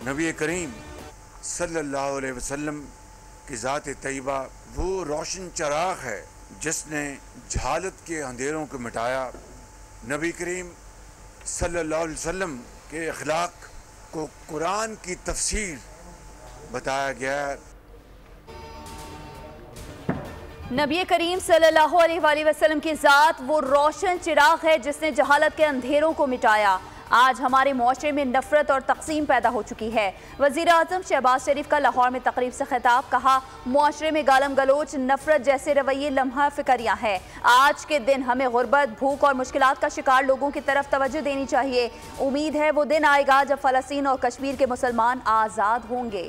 नबी करीम सल्लल्लाहु अलैहि वसल्लम की ज़ात तय्यबा वो रोशन चराग है जिसने जहालत के अंधेरों को मिटाया। नबी करीम सल्लल्लाहु अलैहि वसल्लम के अखलाक को कुरान की तफसीर बताया गया है। नबी करीम सल्लल्लाहु अलैहि वसल्लम की ज़ात वो रोशन चिराग है जिसने जहालत के अंधेरों को मिटाया। आज हमारे मुआशरे में नफरत और तकसीम पैदा हो चुकी है। वज़ीर आज़म शहबाज शरीफ का लाहौर में तकरीब से खिताब, कहा मुआशरे में गालम गलोच, नफरत जैसे रवैये लम्हा फिक्रियाँ हैं। आज के दिन हमें गुर्बत, भूख और मुश्किलात का शिकार लोगों की तरफ तवज्जो देनी चाहिए। उम्मीद है वो दिन आएगा जब फ़लस्तीन और कश्मीर के मुसलमान आज़ाद होंगे।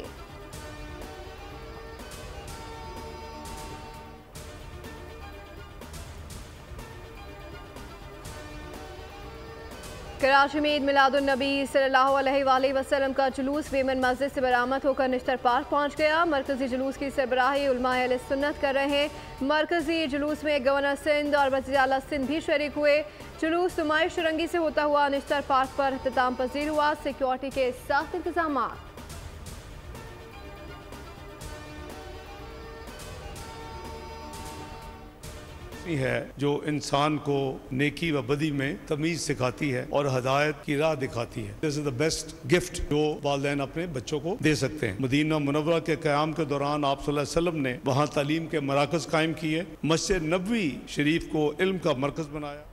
कराची में ईद मिलादुन्नबी सल्लल्लाहु अलैहि वसल्लम का जुलूस वेमन मस्जिद से बरामद होकर निश्तर पार्क पहुंच गया। मरकजी जुलूस की सरबराही उलमाए अहले सुन्नत कर रहे हैं। मरकजी जुलूस में गवर्नर सिंध और वज़ीर आला सिंध भी शरीक हुए। जुलूस नुमाइश रंगी से होता हुआ निश्तर पार्क पर इख्तिताम पजीर हुआ। सिक्योरिटी के सख्त इंतजाम। है जो इंसान को नेकी व बदी में तमीज सिखाती है और हदायत की राह दिखाती है। This is the best gift जो वालिदैन अपने बच्चों को दे सकते हैं। मदीना मुनव्वरा के क़याम के दौरान आप सल्लल्लाहु अलैहि वसल्लम ने वहाँ तालीम के मराकज कायम किए। मस्जिद नबवी शरीफ को इल्म का मरकज बनाया।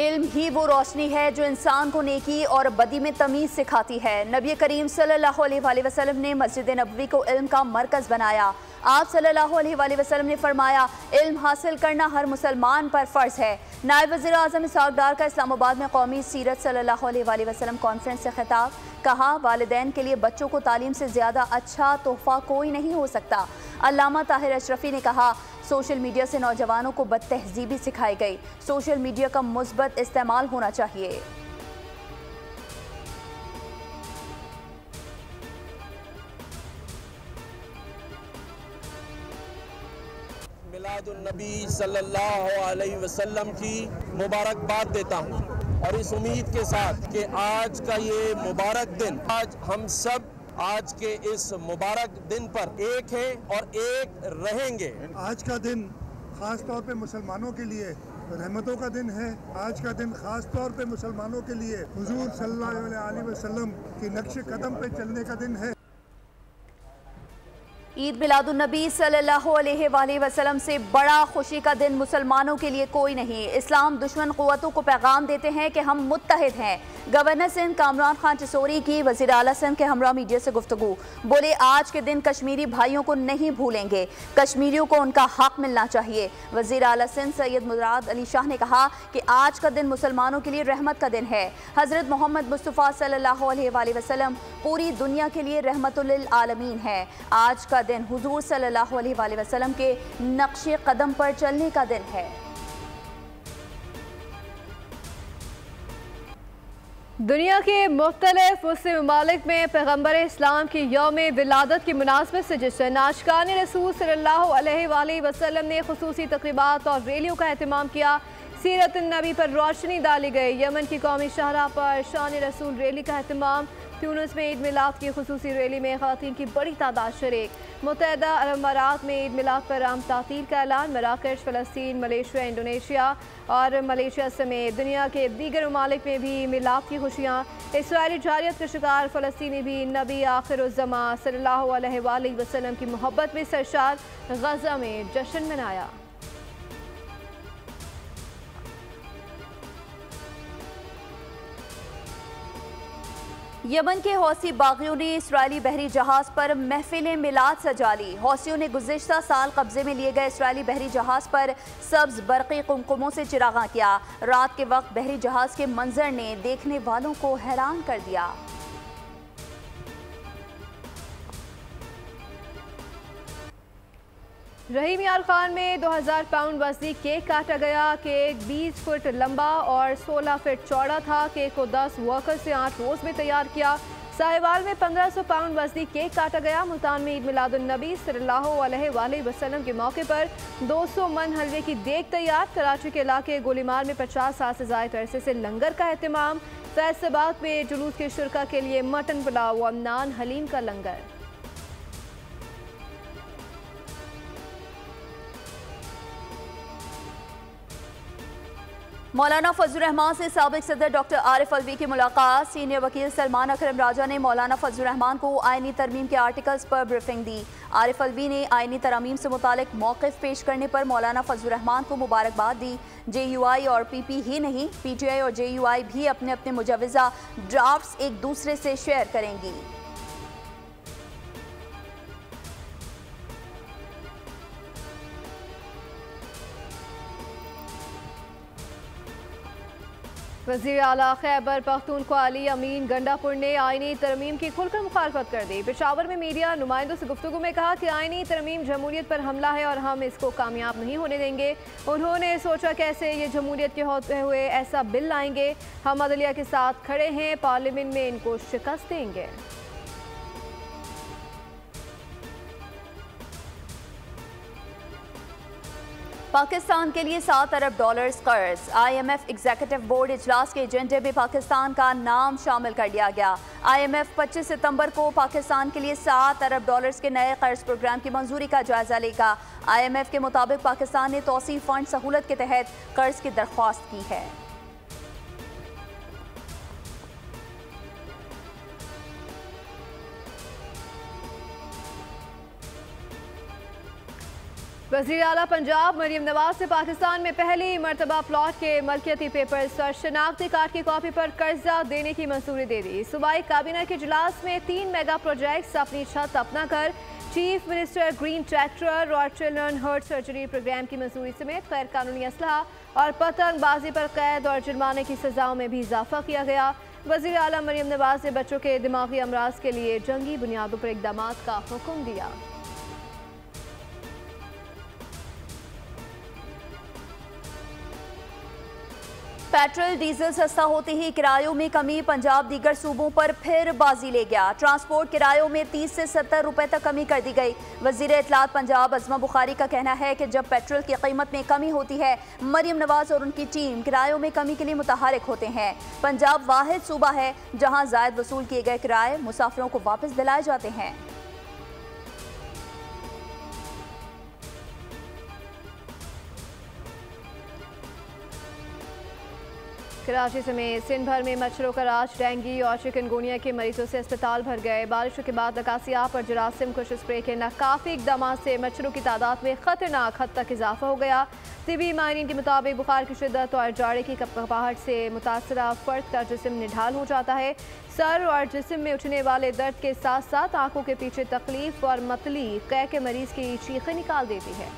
इल्म ही वो रोशनी है जो इंसान को नेकी और बदी में तमीज़ सिखाती है। नबी करीम सल्लल्लाहु अलैहि वसल्लम ने मस्जिद नबवी को इल्म का मरकज़ बनाया। आप सल्लल्लाहु अलैहि वसल्लम ने फरमाया, इल्म हासिल करना हर मुसलमान पर फ़र्ज़ है। नायब वज़ीर आज़म इसहाक़ डार का इस्लामाबाद में कौमी सीरत सल्लल्लाहु अलैहि वसल्लम कॉन्फ्रेंस से खिताब, कहा वालिदैन के लिए बच्चों को तालीम से ज़्यादा अच्छा तोहफ़ा कोई नहीं हो सकता। अल्लामा ताहिर अशरफी ने कहा, सोशल मीडिया से नौजवानों को बदतहज़ीबी सिखाई गई। सोशल मीडिया का मुस्बत इस्तेमाल होना चाहिए। मिलादुन्नबी सल्लल्लाहु अलैहि वसल्लम की मुबारकबाद देता हूँ और इस उम्मीद के साथ कि आज का ये मुबारक दिन, आज हम सब आज के इस मुबारक दिन पर एक हैं और एक रहेंगे। आज का दिन ख़ास तौर पे मुसलमानों के लिए रहमतों का दिन है। आज का दिन ख़ास तौर पे मुसलमानों के लिए हुजूर सल्लल्लाहु अलैहि वसल्लम की नक्श कदम पे चलने का दिन है। ईद मिलादुन्नबी सल्लल्लाहु अलैहि वसल्लम से बड़ा खुशी का दिन मुसलमानों के लिए कोई नहीं। इस्लाम दुश्मन क़ुव्वतों को पैगाम देते हैं कि हम मुत्तहिद हैं। गवर्नर सिंध कामरान खान चिसोरी की वज़ीर आला सिंध के हमरा मीडिया से गुफ्तगू, बोले आज के दिन कश्मीरी भाइयों को नहीं भूलेंगे, कश्मीरियों को उनका हक मिलना चाहिए। वज़ीर आला सिंध सैयद मुराद अली शाह ने कहा कि आज का दिन मुसलमानों के लिए रहमत का दिन है। हज़रत मोहम्मद मुस्तफ़ा सल्लल्लाहु अलैहि वसल्लम पूरी दुनिया के लिए रहमतुल लिल आलमीन है। आज का दिन हुजूर सल्लल्लाहु अलैहि वसल्लम के नक्शे कदम पर चलने का दिन है। दुनिया के मुख्तलिफ मुस्लिम ममालिक में पैगम्बर इस्लाम की यौम विलादत की मुनासबत से जश्न, आशिकान रसूल सल्लल्लाहु अलैहि वसल्लम ने खुसूसी तक़रीबात और रैलियों का एहतमाम किया। सीरत नबी पर रोशनी डाली गई। यमन की कौमी शाहरा पर शान रसूल रैली का एहतमाम। ट्यूनिस में ईद मिलाद की खुसूसी रैली में ख़वातीन की बड़ी तादाद शरीक। मुत्तहिदा अरब अमारात में ईद मिलाद पर आम तातील का ऐलान। मराकश, फ़लस्तीन, मलेशिया, इंडोनेशिया और मलेशिया समेत दुनिया के दीगर ममालिक में भी मिलाद की खुशियाँ। इसराइली जारियत का शिकार फ़लस्तीनी भी नबी आखिरुज़्ज़मा सल्लल्लाहु अलैहि वसल्लम की मोहब्बत में सरशार गज़ा में जश्न मनाया। यमन के हौसी बागियों ने इसराइली बहरी जहाज पर महफिल मिलाद सजा ली। हौसियों ने गुज़िश्ता साल कब्जे में लिए गए इसराइली बहरी जहाज पर सब्ज बरक़ी कुमकुमों से चिरागा किया। रात के वक्त बहरी जहाज के मंजर ने देखने वालों को हैरान कर दिया। रहीम यार खान में 2000 पाउंड वज़नी केक काटा गया। केक 20 फुट लंबा और 16 फीट चौड़ा था। केक को 10 वर्कर्स से 8 रोज़ में तैयार किया। साहिवाल में 1500 पाउंड वजनी केक काटा गया। मुल्तान में ईद मिलादुन नबी सल्लल्लाहु अलैहि वसल्लम के मौके पर 200 मन हलवे की देग तैयार। कराची के इलाके गोलीमार में 50 साल से ज़ायद अरसे से लंगर का एहतमाम। फैसलाबाद में जुलूस के शुरका के लिए मटन पुलाव और नान हलीम का लंगर। मौलाना फजलुर रहमान से साबिक सदर डॉक्टर आरिफ अलवी की मुलाकात। सीनियर वकील सलमान अकरम राजा ने मौलाना फजलुर रहमान को आईनी तरमीम के आर्टिकल्स पर ब्रीफिंग दी। आरिफ अलवी ने आईनी तरमीम से मुतालिक मौक़िफ़ पेश करने पर मौलाना फजलुर रहमान को मुबारकबाद दी। JUI और PP ही नहीं, PTI और JUI भी अपने अपने मुजवज़ा ड्राफ्ट्स एक दूसरे से शेयर करेंगी। वज़ीर आला खैबर पख्तूनख्वा अली अमीन गंडापुर ने आईनी तरमीम की खुलकर मुखालफत कर दी। पेशावर में मीडिया नुमाइंदों से गुफ्तगू में कहा कि आईनी तरमीम जमहूरियत पर हमला है और हम इसको कामयाब नहीं होने देंगे। उन्होंने सोचा कैसे ये जमहूरियत के होते हुए ऐसा बिल लाएंगे। हम अदलिया के साथ खड़े हैं, पार्लियामेंट में इनको शिकस्त देंगे। पाकिस्तान के लिए $7 अरब कर्ज। IMF एग्जीक्यूटिव बोर्ड इजलास के एजेंडे में पाकिस्तान का नाम शामिल कर लिया गया। IMF 25 सितंबर को पाकिस्तान के लिए $7 अरब के नए कर्ज प्रोग्राम की मंजूरी का जायजा लेगा। IMF के मुताबिक पाकिस्तान ने तौसीफ फंड सहूलत के तहत कर्ज की दरख्वास्त की है। वज़ीर आला पंजाब मरियम नवाज से पाकिस्तान में पहली मरतबा प्लॉट के मलकियती पेपर्स और शनाख्ती कार्ड की कॉपी पर कर्जा देने की मंजूरी दे दी। सूबाई काबीना के इजलास में 3 मेगा प्रोजेक्ट्स अपनी छत अपना कर चीफ मिनिस्टर ग्रीन ट्रैक्टर और चिल्ड्रन हार्ट सर्जरी प्रोग्राम की मंजूरी समेत गैर कानूनी असलहा और पतंगबाजी पर कैद और जुर्माने की सजाओं में भी इजाफा किया गया। वज़ीर आला मरियम नवाज ने बच्चों के दिमागी अमराज के लिए जंगी बुनियादों पर इक़दाम का हुक्म दिया। पेट्रोल डीजल सस्ता होते ही किरायों में कमी। पंजाब दीगर सूबों पर फिर बाजी ले गया। ट्रांसपोर्ट किरायों में 30 से 70 रुपए तक कमी कर दी गई। वज़ीर इत्तलात पंजाब अज़मा बुखारी का कहना है कि जब पेट्रोल की कीमत में कमी होती है, मरियम नवाज और उनकी टीम किरायों में कमी के लिए मुतहरिक होते हैं। पंजाब वाहिद सूबा है जहां जायद वसूल किए गए किराए मुसाफिरों को वापस दिलाए जाते हैं। कराची समेत सिंध भर में मच्छरों का राज। डेंगू और चिकनगुनिया के मरीजों से अस्पताल भर गए। बारिशों के बाद अकासियाब और जरासीम कुश स्प्रे के नाकाफी इकदाम से मच्छरों की तादाद में खतरनाक हद तक इजाफा हो गया। तिबी माहिरीन के मुताबिक बुखार की शिद्दत और जाड़े की कपकपाहट से मुतासरा फर्द का जिस्म निढाल हो जाता है। सर और जिस्म में उठने वाले दर्द के साथ साथ आंखों के पीछे तकलीफ और मतली कै के मरीज की चीखें निकाल देती है।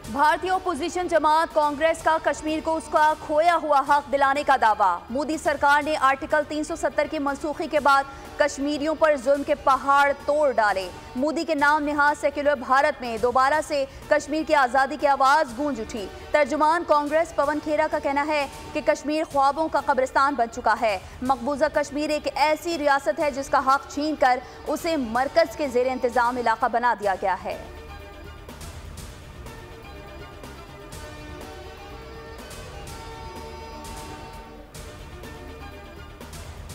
भारतीय ओपोजिशन जमात कांग्रेस का कश्मीर को उसका खोया हुआ हक दिलाने का दावा। मोदी सरकार ने आर्टिकल 370 की मनसूखी के बाद कश्मीरियों पर जुल्म के पहाड़ तोड़ डाले। मोदी के नाम निहाज सेक्युलर भारत में दोबारा से कश्मीर की आज़ादी की आवाज़ गूंज उठी। तर्जुमान कांग्रेस पवन खेरा का कहना है कि कश्मीर ख्वाबों का कब्रिस्तान बन चुका है। मकबूजा कश्मीर एक ऐसी रियासत है जिसका हक छीन कर उसे मरकज़ के ज़ेर इंतज़ाम इलाका बना दिया गया है।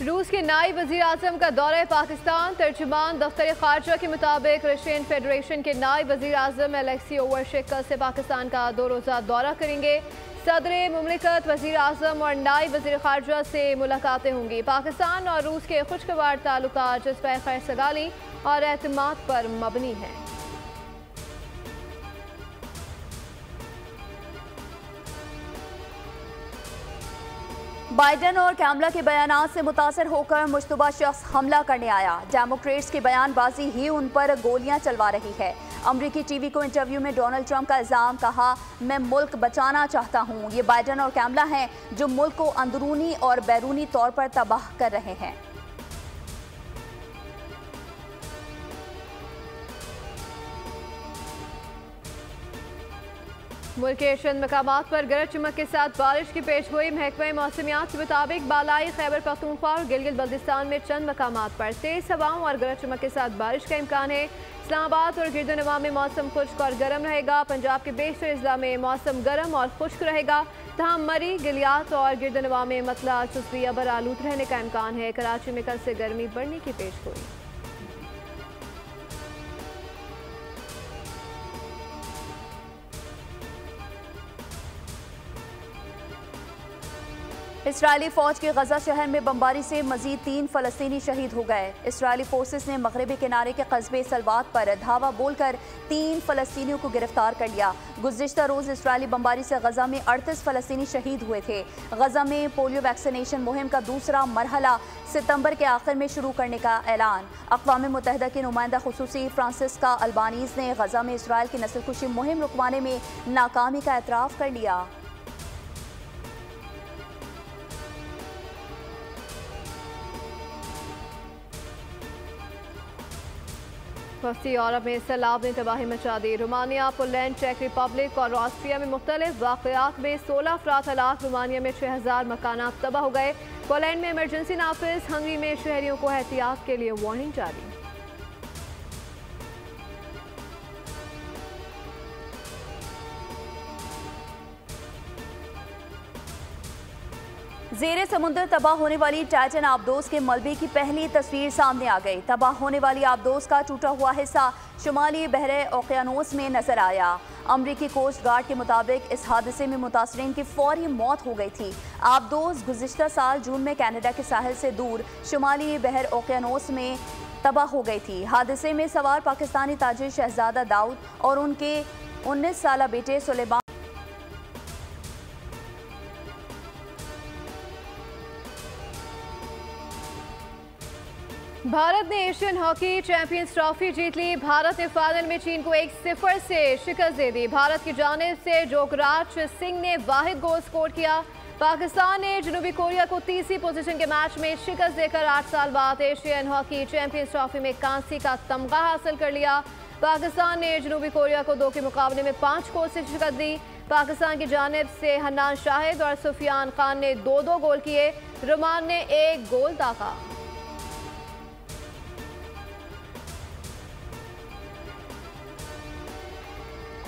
रूस के नायब वज़ीर आज़म का दौरा पाकिस्तान। तर्जुमान दफ्तर खारजा के मुताबिक रशियन फेडरेशन के नायब वज़ीर आज़म एलेक्सी ओवरशेक कल से पाकिस्तान का 2 रोज़ा दौरा करेंगे। सदर मुमलिकत, वज़ीर आज़म और नायब वज़ीर खारजा से मुलाकातें होंगी। पाकिस्तान और रूस के खुशगवार ताल्लुकात जज़्बा खैर-सगाली और एतमाद पर मबनी हैं। बाइडन और कैमला के बयानात से मुतासर होकर मुश्तबा शख्स हमला करने आया। डेमोक्रेट्स की बयानबाजी ही उन पर गोलियां चलवा रही है। अमरीकी टीवी को इंटरव्यू में डोनाल्ड ट्रंप का इल्ज़ाम, कहा मैं मुल्क बचाना चाहता हूं। ये बाइडन और कैमला हैं जो मुल्क को अंदरूनी और बैरूनी तौर पर तबाह कर रहे हैं। मुल्क के चंद मकामात पर गरज चमक के साथ बारिश की पेशगोई। महकमा मौसमियात के मुताबिक बालाई खैबर पख्तूनख्वा और गिलगित बल्तिस्तान में चंद मकामात पर तेज हवाओं और गरज चमक के साथ बारिश का इम्कान है। इस्लामाबाद और गिरदोनवा में मौसम खुश्क और गर्म रहेगा। पंजाब के बेशतर अजला में मौसम गर्म और खुश्क रहेगा। तहम मरी, गिलियात और गिरदोनवा में मतला चुस्बी अबर आलूद रहने का इम्कान है। कराची में कल से गर्मी बढ़ने की पेशगोई। इसराइली फौज की गजा शहर में बमबारी से मजीद 3 फलस्तीनी शहीद हो गए। इसराइली फोर्सेस ने मगरबी किनारे के कस्बे सलवात पर धावा बोलकर 3 फलस्तीनियों को गिरफ्तार कर लिया। गुज़िश्ता रोज इसराइली बमबारी से गजा में 38 फलस्तीनी शहीद हुए थे। गजा में पोलियो वैक्सीनेशन मुहिम का दूसरा मरहला सितंबर के आखिर में शुरू करने का ऐलान। अक़वाम मुत्तहिदा के नुमाइंदा खुसूसी फ्रांसिस्का अल्बानीज़ ने गजा में इसराइल की नस्लकुशी मुहिम रुकवाने में नाकामी का एतराफ़ कर लिया। वस्ती यूरोप में सैलाब ने तबाही मचा दी। रोमानिया, पोलैंड, चेक रिपब्लिक और ऑस्ट्रिया में मुख्तलिफ वाक़यात में 16 अफराद हलाक। रोमानिया में 6000 मकानात तबाह हो गए। पोलैंड में इमरजेंसी नाफिज। हंगरी में शहरियों को एहतियात के लिए वार्निंग जारी। ज़ेरे समुद्र तबाह होने वाली टाइटन आबदोज के मलबे की पहली तस्वीर सामने आ गई। तबाह होने वाली आबदोज का टूटा हुआ हिस्सा शुमाली बहरे ओकियानोस में नजर आया। अमरीकी कोस्ट गार्ड के मुताबिक इस हादसे में मुतासरीन की फौरी मौत हो गई थी। आबदोज गुज़िश्ता साल जून में कनाडा के साहिल से दूर शुमाली बहर ओकियानोस में तबाह हो गई थी। हादसे में सवार पाकिस्तानी ताजिर शहजादा दाऊद और उनके 19 साला बेटे सुलेमान भारत ने एशियन हॉकी चैंपियंस ट्रॉफी जीत ली। भारत ने फाइनल में चीन को 1-0 से शिकस्त दे दी। भारत की जानिब से जोगराज सिंह ने वाहिद गोल स्कोर किया। पाकिस्तान ने जनूबी कोरिया को तीसरी पोजीशन के मैच में शिकस्त देकर 8 साल बाद एशियन हॉकी चैंपियंस ट्रॉफी में कांसी का तमगा हासिल कर लिया। पाकिस्तान ने जनूबी कोरिया को 2 के मुकाबले में 5 गोल से शिकस्त दी। पाकिस्तान की जानिब से हन्नान शाहिद और सुफियान खान ने 2-2 गोल किए। रोमान ने 1 गोल दागा।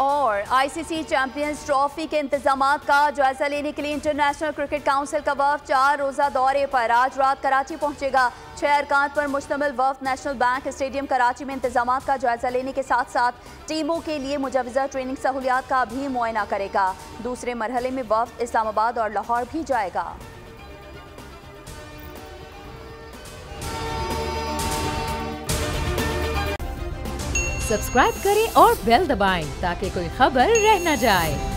और आईसीसी चैंपियंस ट्रॉफी के इंतजामात का जायजा लेने के लिए इंटरनेशनल क्रिकेट काउंसिल का वफ्द 4 रोज़ा दौरे पर आज रात कराची पहुंचेगा। 6 अरकान पर मुश्तमिल वफ्द नेशनल बैंक स्टेडियम कराची में इंतजामात का जायजा लेने के साथ साथ टीमों के लिए मुजवजा ट्रेनिंग सहूलियात का भी मुआयना करेगा। दूसरे मरहले में वफ्द इस्लामाबाद और लाहौर भी जाएगा। सब्सक्राइब करें और बेल दबाएं ताकि कोई खबर रह न जाए।